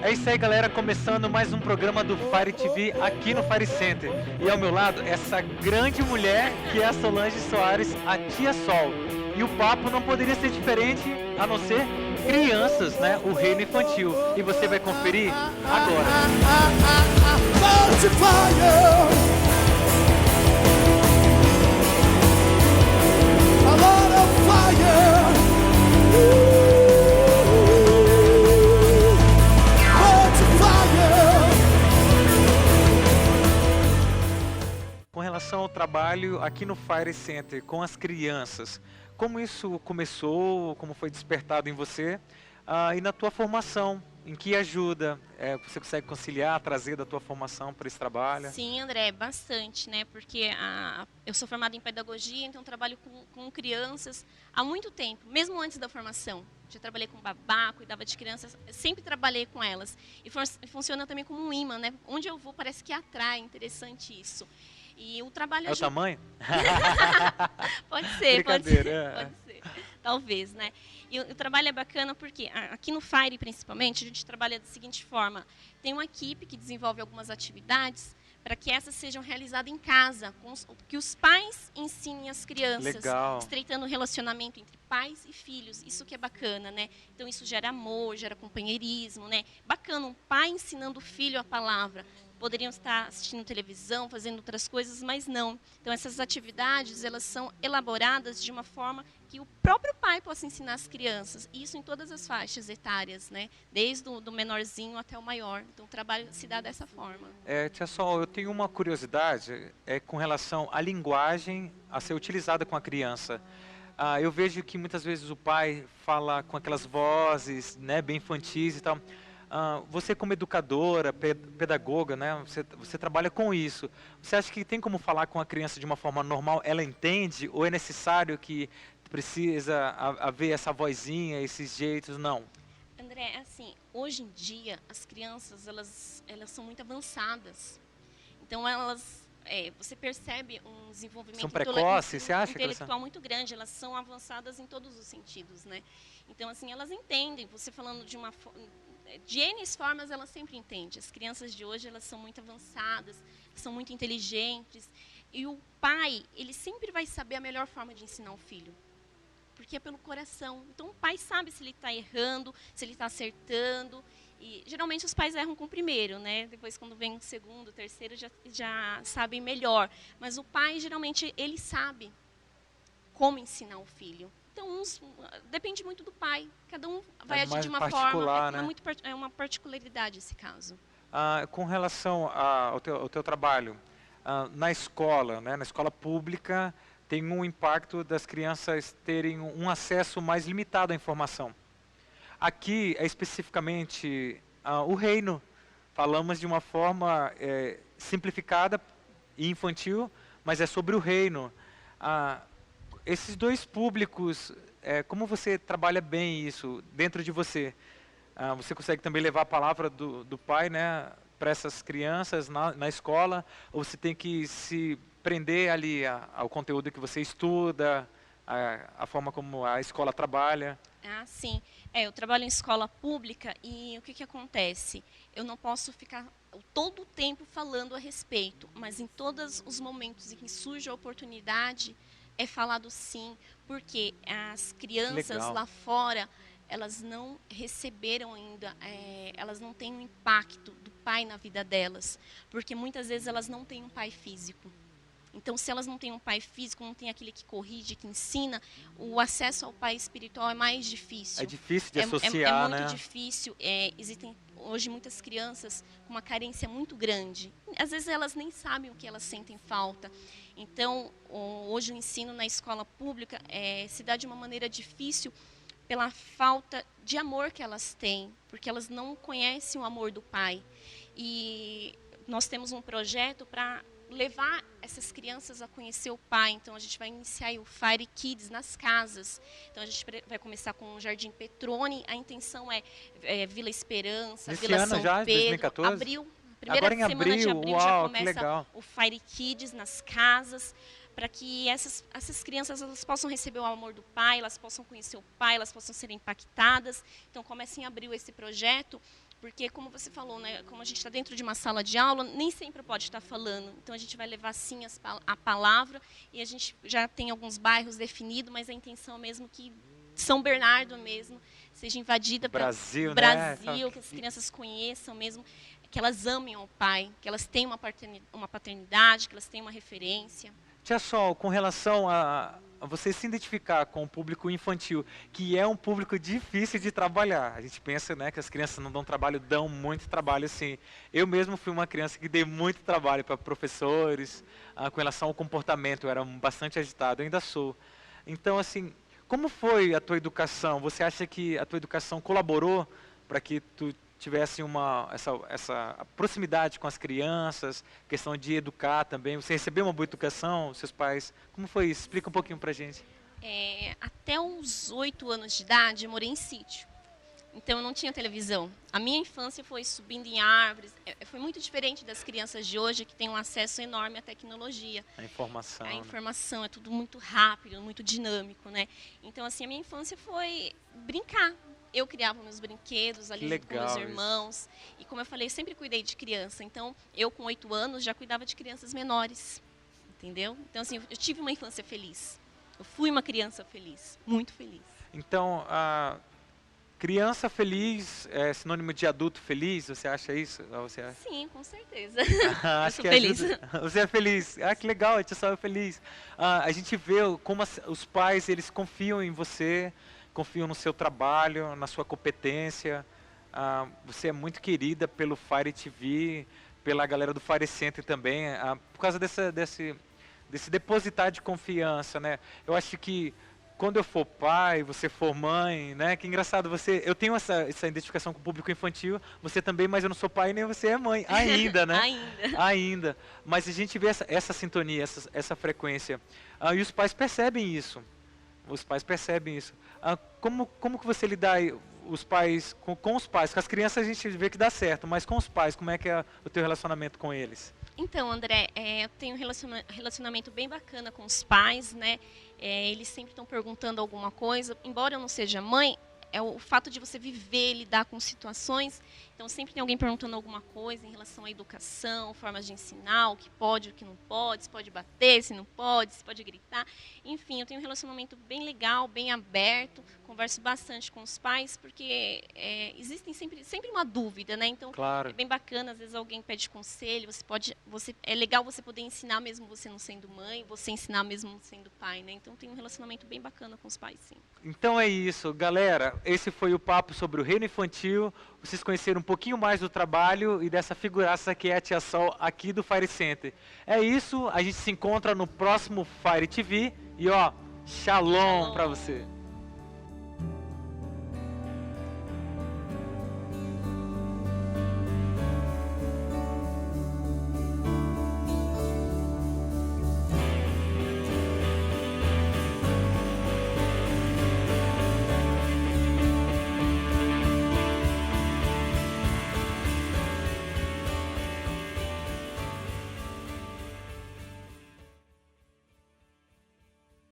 É isso aí, galera, começando mais um programa do Fire TV aqui no Fire Center. E ao meu lado, essa grande mulher que é a Solange Soares, a Tia Sol. E o papo não poderia ser diferente a não ser crianças, né? O reino infantil. E você vai conferir agora. Com relação ao trabalho aqui no Fire Center com as crianças, como isso começou, como foi despertado em você, e na tua formação, em que ajuda? Você consegue conciliar, trazer da tua formação para esse trabalho? Sim, André, bastante, né? Porque eu sou formada em pedagogia, então trabalho com crianças há muito tempo, mesmo antes da formação. Já trabalhei com babá, cuidava de crianças, sempre trabalhei com elas. E funciona também como um imã, né? Onde eu vou parece que atrai, interessante isso. E o trabalho É o tamanho? Pode ser, pode ser. Talvez, né? E o trabalho é bacana porque aqui no Fire, principalmente, a gente trabalha da seguinte forma. Tem uma equipe que desenvolve algumas atividades para que essas sejam realizadas em casa, que os pais ensinem as crianças, Legal. estreitando o relacionamento entre pais e filhos. Isso que é bacana, né? Então isso gera amor, gera companheirismo, né? Bacana, um pai ensinando o filho a palavra. Poderiam estar assistindo televisão, fazendo outras coisas, mas não. Então essas atividades, elas são elaboradas de uma forma que o próprio pai possa ensinar as crianças. E isso em todas as faixas etárias, né? Desde o menorzinho até o maior. Então o trabalho se dá dessa forma. Tia Sol, eu tenho uma curiosidade com relação à linguagem a ser utilizada com a criança. Eu vejo que muitas vezes o pai fala com aquelas vozes, né, bem infantis e tal. Você como educadora, pedagoga, né, você trabalha com isso. Você acha que tem como falar com a criança de uma forma normal? Ela entende? Ou é necessário que precisa haver essa vozinha, esses jeitos? Não. André, assim, hoje em dia as crianças elas são muito avançadas. Então você percebe um desenvolvimento São precoces, você acha intelectual muito grande. Elas são avançadas em todos os sentidos, né? Então assim elas entendem. Você falando de N formas, elas sempre entendem. As crianças de hoje elas são muito avançadas, são muito inteligentes. E o pai ele sempre vai saber a melhor forma de ensinar o filho. Porque é pelo coração. Então o pai sabe se ele está errando, se ele está acertando. E geralmente os pais erram com o primeiro, né? Depois quando vem o segundo, o terceiro já sabem melhor. Mas o pai geralmente ele sabe como ensinar o filho. Então depende muito do pai. Cada um vai agir de uma forma. Né? É uma particularidade esse caso. Com relação ao teu trabalho na escola, né? Na escola pública tem um impacto das crianças terem um acesso mais limitado à informação. Aqui é especificamente o reino. Falamos de uma forma simplificada e infantil, mas é sobre o reino. Esses dois públicos, como você trabalha bem isso dentro de você? Você consegue também levar a palavra do pai, né, para essas crianças na escola? Ou você tem que se prender ali ao conteúdo que você estuda, a forma como a escola trabalha? Sim. Eu trabalho em escola pública e o que acontece? Eu não posso ficar todo o tempo falando a respeito, mas em todos os momentos em que surge a oportunidade, é falado sim, porque as crianças lá fora, elas não receberam ainda, elas não têm um impacto do pai na vida delas, porque muitas vezes elas não têm um pai físico. Então, se elas não têm um pai físico, não tem aquele que corrige, que ensina, o acesso ao pai espiritual é mais difícil. É difícil de associar, né? É muito difícil. Existem hoje muitas crianças com uma carência muito grande. Às vezes elas nem sabem o que elas sentem falta. Então, hoje o ensino na escola pública se dá de uma maneira difícil pela falta de amor que elas têm, porque elas não conhecem o amor do pai. E nós temos um projeto para levar essas crianças a conhecer o pai. Então a gente vai iniciar o Fire Kids nas casas. Então a gente vai começar com o Jardim Petrone. A intenção é Vila Esperança, Vila São Pedro. 2014? Abril, primeira Agora em semana abril, de abril uau, já começa legal. o Fire Kids nas casas, para que essas crianças elas possam receber o amor do pai, elas possam conhecer o pai, elas possam ser impactadas. Então começa em abril esse projeto Porque, como você falou, né, como a gente está dentro de uma sala de aula, nem sempre pode estar falando. Então, a gente vai levar, sim, a palavra. E a gente já tem alguns bairros definidos, mas a intenção mesmo que São Bernardo mesmo seja invadida pelo Brasil, Brasil, né? que as crianças conheçam mesmo, que elas amem ao pai, que elas tenham uma paternidade, que elas tenham uma referência. Tia Sol, com relação a você se identificar com o público infantil, que é um público difícil de trabalhar. A gente pensa, né, que as crianças não dão trabalho, dão muito trabalho, sim. Eu mesmo fui uma criança que dei muito trabalho para professores, com relação ao comportamento, eu era bastante agitado, eu ainda sou. Então, assim, como foi a tua educação? Você acha que a tua educação colaborou para que tu tivesse essa proximidade com as crianças, questão de educar também? Você recebeu uma boa educação, seus pais? Como foi isso? Explica um pouquinho pra gente. Até uns 8 anos de idade, eu morei em sítio. Então, eu não tinha televisão. A minha infância foi subindo em árvores. Foi muito diferente das crianças de hoje, que têm um acesso enorme à tecnologia. A informação. A informação, é tudo muito rápido, muito dinâmico, né? Então, assim, a minha infância foi brincar. Eu criava meus brinquedos ali junto com meus irmãos. E, como eu falei, eu sempre cuidei de criança. Então, eu com 8 anos já cuidava de crianças menores. Entendeu? Então, assim, eu tive uma infância feliz. Eu fui uma criança feliz, muito feliz. Então, a criança feliz é sinônimo de adulto feliz? Você acha isso? Você acha? Sim, com certeza. Acho eu sou que feliz. Você é feliz. Ah, que legal, a tia Sol é feliz. A gente vê como os pais, eles confiam em você, confiam no seu trabalho, na sua competência. Você é muito querida pelo Fire TV, pela galera do Fire Center também, por causa desse depositar de confiança, né? Eu acho que quando eu for pai, você for mãe, né? Que engraçado, eu tenho essa identificação com o público infantil, você também, mas eu não sou pai nem você é mãe, ainda, né? Ainda. Mas a gente vê essa sintonia, essa frequência. E os pais percebem isso. Os pais percebem isso. Como que você lida os pais com os pais? Com as crianças a gente vê que dá certo, mas com os pais, como é que é o teu relacionamento com eles? Então, André, eu tenho um relacionamento bem bacana com os pais, né? Eles sempre estão perguntando alguma coisa. Embora eu não seja mãe, é o fato de você viver, lidar com situações. Então, sempre tem alguém perguntando alguma coisa em relação à educação, formas de ensinar, o que pode, o que não pode, se pode bater, se não pode, se pode gritar. Enfim, eu tenho um relacionamento bem legal, bem aberto, converso bastante com os pais, porque existem sempre uma dúvida, né? Então, claro. É bem bacana, às vezes alguém pede conselho, é legal você poder ensinar mesmo você não sendo mãe, você ensinar mesmo sendo pai, né? Então, tem um relacionamento bem bacana com os pais, sim. Então é isso, galera. Esse foi o papo sobre o reino infantil. Vocês conheceram um pouquinho mais do trabalho e dessa figuraça que é a Tia Sol aqui do Fire Center. É isso, a gente se encontra no próximo Fire TV e ó, shalom pra você.